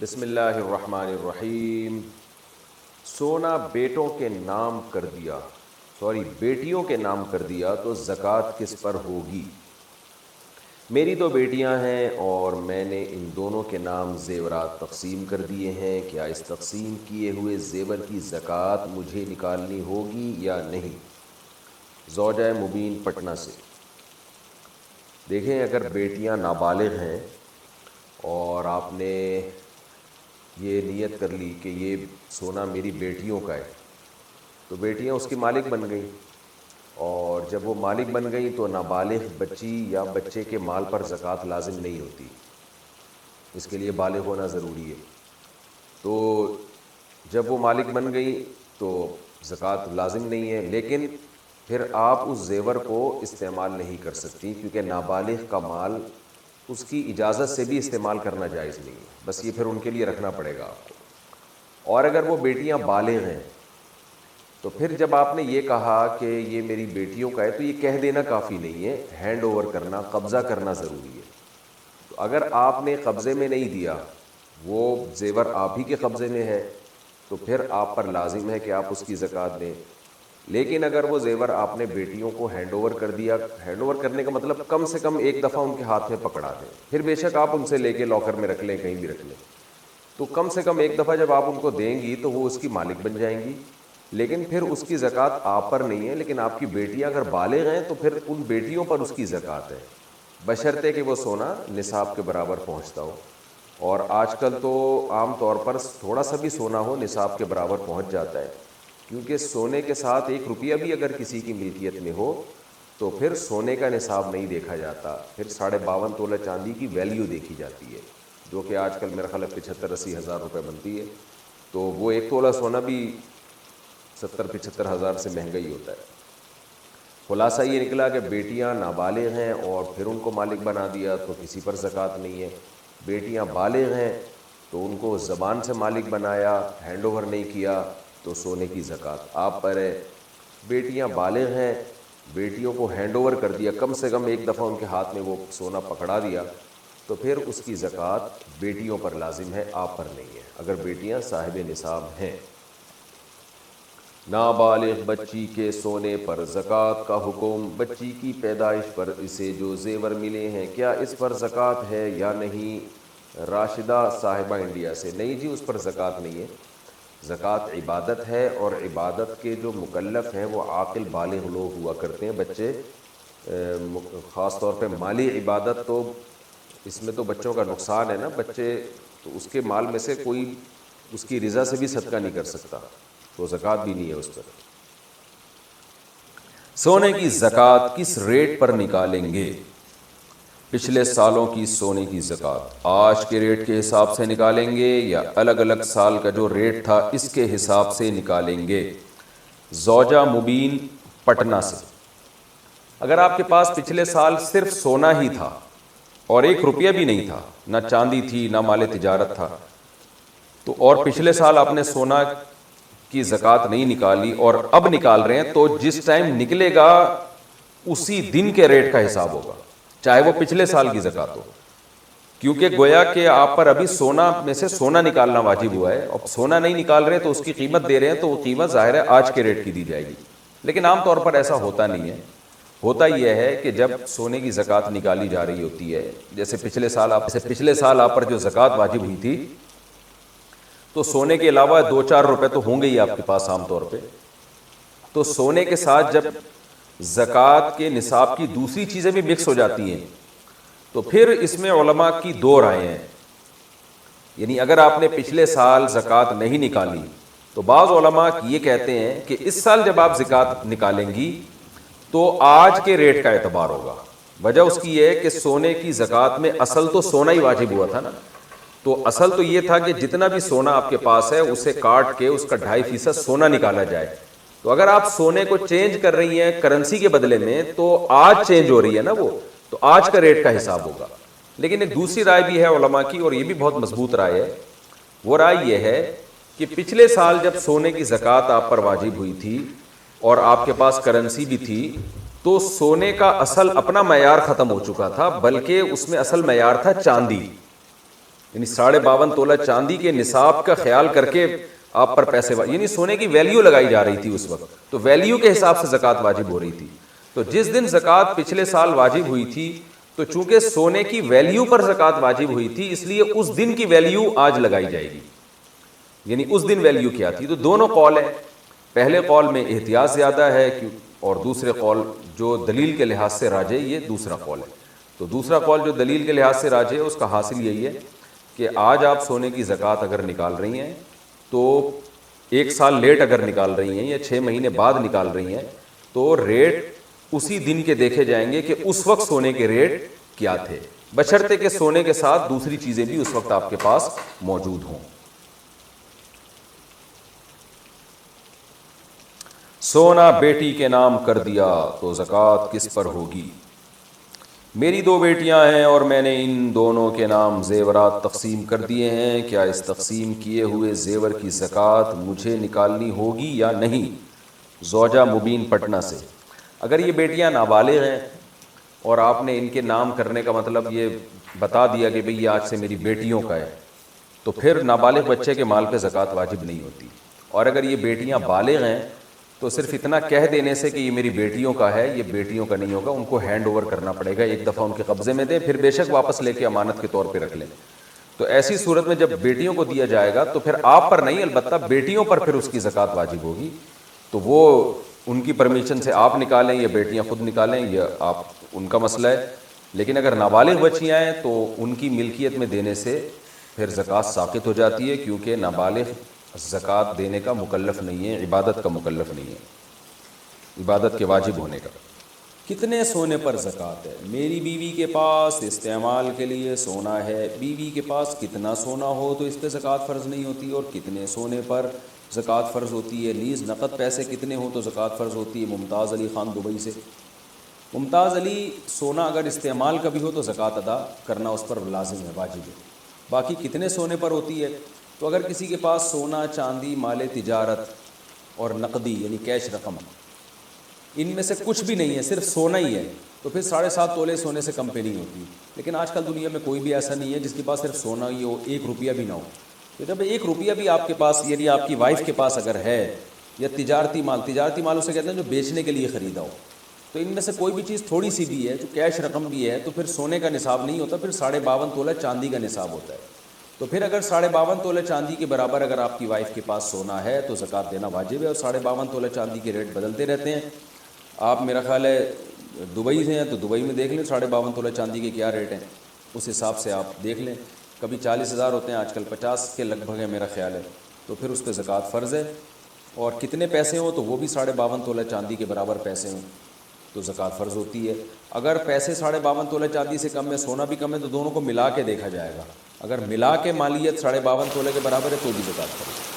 بسم اللہ الرحمن الرحیم۔ سونا بیٹوں کے نام کر دیا بیٹیوں کے نام کر دیا تو زکوٰۃ کس پر ہوگی؟ میری دو بیٹیاں ہیں اور میں نے ان دونوں کے نام زیورات تقسیم کر دیے ہیں، کیا اس تقسیم کیے ہوئے زیور کی زکوٰۃ مجھے نکالنی ہوگی یا نہیں؟ زوجہ مبین پٹنہ سے۔ دیکھیں، اگر بیٹیاں نابالغ ہیں اور آپ نے یہ نیت کر لی کہ یہ سونا میری بیٹیوں کا ہے، تو بیٹیاں اس کی مالک بن گئیں، اور جب وہ مالک بن گئیں تو نابالغ بچی یا بچے کے مال پر زکوٰۃ لازم نہیں ہوتی، اس کے لیے بالغ ہونا ضروری ہے۔ تو جب وہ مالک بن گئیں تو زکوٰۃ لازم نہیں ہے، لیکن پھر آپ اس زیور کو استعمال نہیں کر سکتی، کیونکہ نابالغ کا مال اس کی اجازت سے بھی استعمال کرنا جائز نہیں ہے، بس یہ پھر ان کے لیے رکھنا پڑے گا آپ کو۔ اور اگر وہ بیٹیاں بالغ ہیں تو پھر جب آپ نے یہ کہا کہ یہ میری بیٹیوں کا ہے، تو یہ کہہ دینا کافی نہیں ہے، ہینڈ اوور کرنا، قبضہ کرنا ضروری ہے۔ تو اگر آپ نے قبضے میں نہیں دیا، وہ زیور آپ ہی کے قبضے میں ہے، تو پھر آپ پر لازم ہے کہ آپ اس کی زکوٰۃ دیں۔ لیکن اگر وہ زیور آپ نے بیٹیوں کو ہینڈ اوور کر دیا، ہینڈ اوور کرنے کا مطلب کم سے کم ایک دفعہ ان کے ہاتھ میں پکڑا دیں، پھر بے شک آپ ان سے لے کے لاکر میں رکھ لیں، کہیں بھی رکھ لیں، تو کم سے کم ایک دفعہ جب آپ ان کو دیں گی تو وہ اس کی مالک بن جائیں گی، لیکن پھر اس کی زکوٰۃ آپ پر نہیں ہے۔ لیکن آپ کی بیٹیاں اگر بالغ ہیں تو پھر ان بیٹیوں پر اس کی زکوٰۃ ہے، بشرطے کہ وہ سونا نصاب کے برابر پہنچتا ہو۔ اور آج کل تو عام طور پر تھوڑا سا بھی سونا ہو نصاب کے برابر پہنچ جاتا ہے، کیونکہ سونے کے ساتھ 1 روپیہ بھی اگر کسی کی ملکیت میں ہو تو پھر سونے کا نصاب نہیں دیکھا جاتا، پھر 52.5 تولہ چاندی کی ویلیو دیکھی جاتی ہے، جو کہ آج کل میرا خیال ہے 75-80 ہزار روپے بنتی ہے۔ تو وہ 1 تولہ سونا بھی 70-75 ہزار سے مہنگا ہی ہوتا ہے۔ خلاصہ یہ نکلا کہ بیٹیاں نابالغ ہیں اور پھر ان کو مالک بنا دیا تو کسی پر زکوٰۃ نہیں ہے۔ بیٹیاں بالغ ہیں تو ان کو زبان سے مالک بنایا، ہینڈ اوور نہیں کیا، تو سونے کی زکوٰۃ آپ پر ہے۔ بیٹیاں بالغ ہیں، بیٹیوں کو ہینڈ اوور کر دیا، کم سے کم ایک دفعہ ان کے ہاتھ میں وہ سونا پکڑا دیا، تو پھر اس کی زکوٰۃ بیٹیوں پر لازم ہے، آپ پر نہیں ہے، اگر بیٹیاں صاحب نصاب ہیں۔ نابالغ بچی کے سونے پر زکوٰۃ کا حکم۔ بچی کی پیدائش پر اسے جو زیور ملے ہیں، کیا اس پر زکوٰۃ ہے یا نہیں؟ راشدہ صاحبہ انڈیا سے۔ نہیں جی، اس پر زکوٰۃ نہیں ہے۔ زکوٰۃ عبادت ہے، اور عبادت کے جو مکلف ہیں وہ عاقل بالغ لوگ ہوا کرتے ہیں۔ بچے خاص طور پہ مالی عبادت، تو اس میں تو بچوں کا نقصان ہے نا، بچے تو اس کے مال میں سے کوئی اس کی رضا سے بھی صدقہ نہیں کر سکتا، تو زکوٰۃ بھی نہیں ہے اس پر۔ سونے کی زکوٰۃ کس ریٹ پر نکالیں گے؟ پچھلے سالوں کی سونے کی زکوٰۃ آج کے ریٹ کے حساب سے نکالیں گے یا الگ الگ سال کا جو ریٹ تھا اس کے حساب سے نکالیں گے؟ زوجہ مبین پٹنہ سے۔ اگر آپ کے پاس پچھلے سال صرف سونا ہی تھا اور 1 روپیہ بھی نہیں تھا، نہ چاندی تھی نہ مال تجارت تھا، تو اور پچھلے سال آپ نے سونا کی زکوٰۃ نہیں نکالی اور اب نکال رہے ہیں، تو جس ٹائم نکلے گا اسی دن کے ریٹ کا حساب ہوگا، چاہے وہ پچھلے سال کی زکوٰۃ ہو، کیونکہ گویا کہ آپ پر ابھی سونا میں سے سونا نکالنا واجب ہوا ہے، اور سونا نہیں نکال رہے تو اس کی قیمت دے رہے ہیں، تو وہ قیمت ظاہر ہے آج کے ریٹ کی دی جائے گی۔ لیکن عام طور پر ایسا ہوتا نہیں ہے، ہوتا یہ ہے کہ جب سونے کی زکوٰۃ نکالی جا رہی ہوتی ہے، جیسے پچھلے سال آپ پر جو زکوٰۃ واجب ہوئی تھی، تو سونے کے علاوہ 2-4 روپے تو ہوں گے ہی آپ کے پاس عام طور پہ، تو سونے کے ساتھ جب زکوٰۃ کے نصاب کی دوسری چیزیں بھی مکس ہو جاتی ہیں، تو پھر اس میں علماء کی 2 رائے ہیں۔ یعنی اگر آپ نے پچھلے سال زکوٰۃ نہیں نکالی تو بعض علماء یہ کہتے ہیں کہ اس سال جب آپ زکوٰۃ نکالیں گی تو آج کے ریٹ کا اعتبار ہوگا۔ وجہ اس کی یہ ہے کہ سونے کی زکوٰۃ میں اصل تو سونا ہی واجب ہوا تھا نا، تو اصل تو یہ تھا کہ جتنا بھی سونا آپ کے پاس ہے اسے کاٹ کے اس کا 2.5% سونا نکالا جائے۔ تو اگر آپ سونے کو چینج کر رہی ہیں کرنسی کے بدلے میں، تو آج چینج ہو رہی ہے نا وہ، تو آج کا ریٹ کا حساب ہوگا۔ لیکن ایک دوسری رائے بھی ہے علماء کی، اور یہ بھی بہت مضبوط رائے ہے، وہ رائے یہ ہے کہ پچھلے سال جب سونے کی زکوٰۃ آپ پر واجب ہوئی تھی اور آپ کے پاس کرنسی بھی تھی، تو سونے کا اصل اپنا معیار ختم ہو چکا تھا، بلکہ اس میں اصل معیار تھا چاندی۔ یعنی 52.5 تولہ چاندی کے نصاب کا خیال کر کے آپ پر پیسے یعنی سونے کی ویلیو لگائی جا رہی تھی اس وقت، تو ویلیو کے حساب سے زکوٰۃ واجب ہو رہی تھی۔ تو جس دن زکوٰۃ پچھلے سال واجب ہوئی تھی تو چونکہ سونے کی ویلیو پر زکوٰۃ واجب ہوئی تھی اس لیے اس دن کی ویلیو آج لگائی جائے گی، یعنی اس دن ویلیو کیا تھی۔ تو دونوں قول ہیں، پہلے قول میں احتیاط زیادہ ہے اور دوسرے قول جو دلیل کے لحاظ سے راجح، یہ دوسرا قول ہے۔ تو دوسرا قول جو دلیل کے لحاظ سے راجح ہے اس کا حاصل یہی ہے کہ آج آپ سونے کی زکوٰۃ اگر نکال رہی ہیں تو 1 سال لیٹ اگر نکال رہی ہیں یا 6 مہینے بعد نکال رہی ہیں تو ریٹ اسی دن کے دیکھے جائیں گے کہ اس وقت سونے کے ریٹ کیا تھے، بشرطے کہ سونے کے ساتھ دوسری چیزیں بھی اس وقت آپ کے پاس موجود ہوں۔ سونا بیٹی کے نام کر دیا تو زکوٰۃ کس پر ہوگی؟ میری 2 بیٹیاں ہیں اور میں نے ان دونوں کے نام زیورات تقسیم کر دیے ہیں، کیا اس تقسیم کیے ہوئے زیور کی زکوٰۃ مجھے نکالنی ہوگی یا نہیں؟ زوجہ مبین پٹنہ سے۔ اگر یہ بیٹیاں نابالغ ہیں اور آپ نے ان کے نام کرنے کا مطلب یہ بتا دیا کہ بھئی یہ آج سے میری بیٹیوں کا ہے، تو پھر نابالغ بچے کے مال پہ زکوٰۃ واجب نہیں ہوتی۔ اور اگر یہ بیٹیاں بالغ ہیں تو صرف اتنا کہہ دینے سے کہ یہ میری بیٹیوں کا ہے، یہ بیٹیوں کا نہیں ہوگا، ان کو ہینڈ اوور کرنا پڑے گا، ایک دفعہ ان کے قبضے میں دیں، پھر بے شک واپس لے کے امانت کے طور پہ رکھ لیں۔ تو ایسی صورت میں جب بیٹیوں کو دیا جائے گا تو پھر آپ پر نہیں، البتہ بیٹیوں پر پھر اس کی زکوٰۃ واجب ہوگی۔ تو وہ ان کی پرمیشن سے آپ نکالیں یا بیٹیاں خود نکالیں، یہ آپ ان کا مسئلہ ہے۔ لیکن اگر نابالغ بچیاں ہیں تو ان کی ملکیت میں دینے سے پھر زکوٰۃ ساقط ہو جاتی ہے، کیونکہ نابالغ زکوٰۃ دینے کا مکلف نہیں ہے، عبادت کا مکلف نہیں ہے، عبادت کے واجب ہونے کا۔ کتنے سونے پر زکوٰۃ ہے؟ میری بیوی کے پاس استعمال کے لیے سونا ہے۔ بیوی کے پاس کتنا سونا ہو تو اس پہ زکوٰۃ فرض نہیں ہوتی، اور کتنے سونے پر زکوٰۃ فرض ہوتی ہے؟ نیز نقد پیسے کتنے ہوں تو زکوٰۃ فرض ہوتی ہے؟ ممتاز علی خان دبئی سے۔ ممتاز علی، سونا اگر استعمال کا بھی ہو تو زکوٰۃ ادا کرنا اس پر لازم ہے، واجب ہے۔ باقی کتنے سونے پر ہوتی ہے؟ تو اگر کسی کے پاس سونا، چاندی، مال تجارت اور نقدی یعنی کیش رقم، ان میں سے کچھ بھی نہیں ہے، صرف سونا ہی ہے، تو پھر 7.5 تولے سونے سے کم پہ نہیں ہوتی۔ لیکن آج کل دنیا میں کوئی بھی ایسا نہیں ہے جس کے پاس صرف سونا ہی ہو، 1 روپیہ بھی نہ ہو۔ تو جب 1 روپیہ بھی آپ کے پاس، یعنی آپ کی وائف کے پاس اگر ہے، یا تجارتی مال اسے کہتے ہیں جو بیچنے کے لیے خریدا ہو، تو ان میں سے کوئی بھی چیز تھوڑی سی بھی ہے جو کیش رقم بھی ہے، تو پھر سونے کا نصاب نہیں ہوتا، پھر 52.5 تولہ چاندی کا نصاب ہوتا ہے۔ تو پھر اگر 52.5 تولہ چاندی کے برابر اگر آپ کی وائف کے پاس سونا ہے تو زکوٰۃ دینا واجب ہے۔ اور 52.5 تولہ چاندی کے ریٹ بدلتے رہتے ہیں۔ آپ میرا خیال ہے دبئی سے ہیں تو دبئی میں دیکھ لیں 52.5 تولہ چاندی کے کیا ریٹ ہیں، اس حساب سے آپ دیکھ لیں۔ کبھی 40,000 ہوتے ہیں، آج کل 50 کے لگ بھگ ہے میرا خیال ہے، تو پھر اس پہ زکوٰۃ فرض ہے۔ اور کتنے پیسے ہوں تو وہ بھی 52.5 تولہ چاندی کے برابر پیسے ہوں تو زکوٰۃ فرض ہوتی ہے۔ اگر پیسے 52.5 تولہ چاندی سے کم ہے، سونا بھی کم ہے، تو دونوں کو ملا کے دیکھا جائے گا۔ اگر ملا کے مالیت 52.5 تولے کے برابر ہے تو بھی زکوٰۃ فرض ہے۔